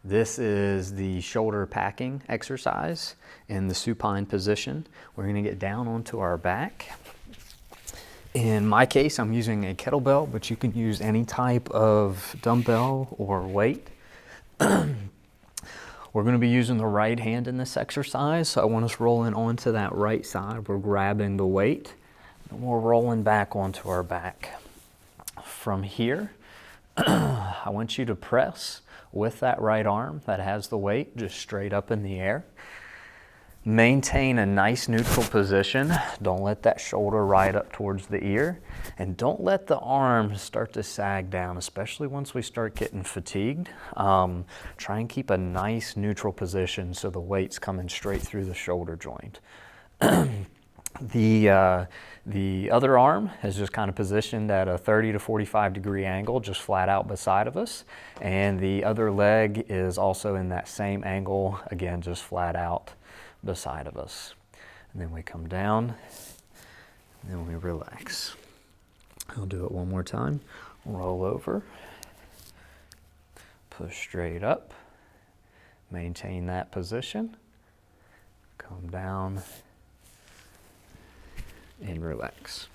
This is the shoulder packing exercise in the supine position. We're going to get down onto our back. In my case, I'm using a kettlebell, but you can use any type of dumbbell or weight. We're going to be using the right hand in this exercise, so I want us rolling onto that right side. We're grabbing the weight, and we're rolling back onto our back. From here, I want you to press with that right arm that has the weight just straight up in the air. Maintain a nice neutral position. Don't let that shoulder ride up towards the ear, and don't let the arm start to sag down, especially once we start getting fatigued. Try and keep a nice neutral position so the weight's coming straight through the shoulder joint. The other arm is just kind of positioned at a 30 to 45 degree angle, just flat out beside of us. And the other leg is also in that same angle, again, just flat out beside of us. And then we come down, and then we relax. I'll do it one more time. Roll over, push straight up, maintain that position, come down, and relax.